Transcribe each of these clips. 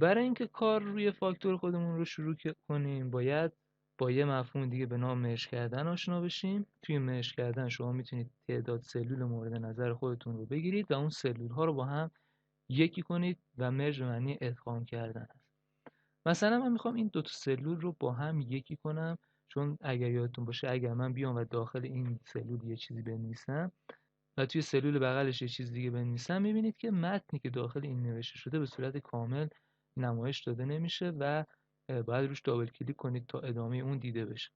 برای اینکه کار روی فاکتور خودمون رو شروع کنیم باید با یه مفهوم دیگه به نام مرج کردن آشنا بشیم. توی مرج کردن شما میتونید تعداد سلول مورد نظر خودتون رو بگیرید و اون سلول ها رو با هم یکی کنید و مرج به معنی ادغام کردن است. مثلا من میخوام این دو تا سلول رو با هم یکی کنم، چون اگر یادتون باشه اگر من بیام و داخل این سلول یه چیزی بنویسم و توی سلول بغلش یه چیز دیگه بنویسم، میبینید که متنی که داخل این نوشته شده به صورت کامل نمایش داده نمیشه و باید روش دابل کلیک کنید تا ادامه اون دیده بشه.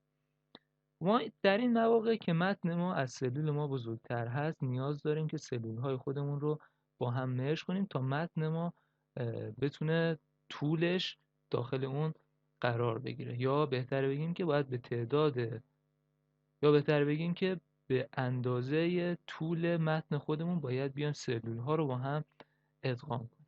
ما در این مواقع که متن ما از سلول ما بزرگتر هست نیاز داریم که سلول های خودمون رو با هم مرج کنیم تا متن ما بتونه طولش داخل اون قرار بگیره، یا بهتر بگیم که باید به اندازه طول متن خودمون باید بیان سلول ها رو با هم ادغام کنیم،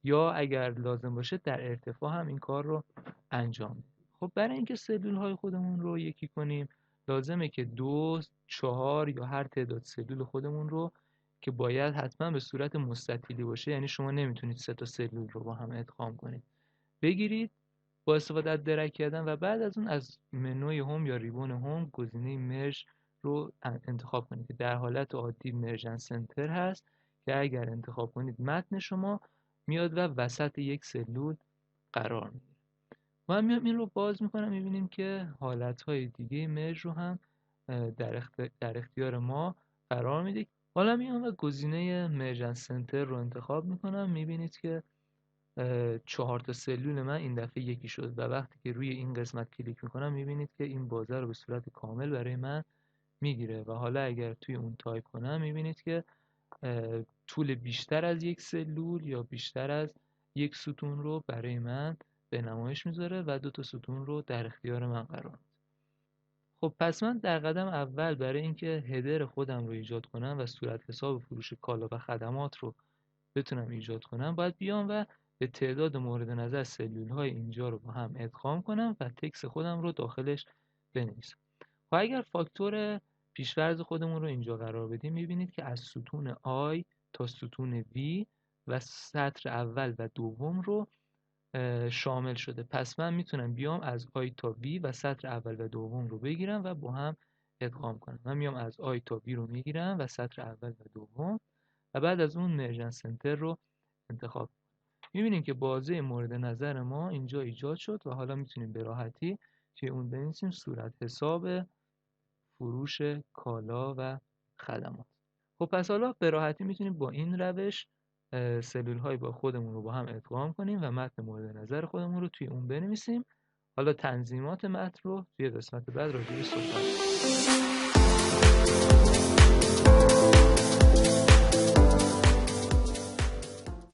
یا اگر لازم باشه در ارتفاع هم این کار رو انجام بدیم. خب برای اینکه سلول های خودمون رو یکی کنیم لازمه که 2، 4 یا هر تعداد سلول خودمون رو که باید حتما به صورت مستطیلی باشه، یعنی شما نمیتونید 3 تا سلول رو با هم ادغام کنید، بگیرید با استفاده از درک کردن و بعد از اون از منوی هوم یا ریبون هوم گزینه مرج رو انتخاب کنید که در حالت عادی مرج سنتر هست که اگر انتخاب کنید متن شما میاد و وسط یک سلول قرار میگیره. من میام این رو باز میکنم، میبینیم که حالتهای دیگه مرج رو هم در اختیار ما قرار میده. حالا میام و گزینه مرج سنتر رو انتخاب میکنم، میبینید که 4 تا سلول من این دفعه یکی شد و وقتی که روی این قسمت کلیک میکنم میبینید که این بازه رو به صورت کامل برای من میگیره و حالا اگر توی اون تایپ کنم میبینید که طول بیشتر از یک سلول یا بیشتر از یک ستون رو برای من به نمایش میذاره و 2 تا ستون رو در اختیار من قرار میده. خب پس من در قدم اول برای اینکه هدر خودم رو ایجاد کنم و صورت حساب فروش کالا و خدمات رو بتونم ایجاد کنم باید بیام و به تعداد مورد نظر سلول های اینجا رو با هم ادغام کنم و تکست خودم رو داخلش بنویسم. و اگر فاکتور پیش‌فرض خودمون رو اینجا قرار بدیم میبینید که از ستون I تا ستون V و سطر اول و دوم رو شامل شده. پس من میتونم بیام از I تا V و سطر اول و دوم رو بگیرم و با هم ادغام کنم. من میام از I تا V رو میگیرم و سطر اول و دوم و بعد از اون مرج سنتر رو انتخاب. میبینیم که بازه مورد نظر ما اینجا ایجاد شد و حالا میتونیم به راحتی توی اون بنویسیم صورت حساب فروش کالا و خدمات. خب پس حالا به راحتی میتونیم با این روش سلول های با خودمون رو با هم ادغام کنیم و متن مورد نظر خودمون رو توی اون بنویسیم. حالا تنظیمات متن رو توی قسمت بعد راجعش صحبت کنیم.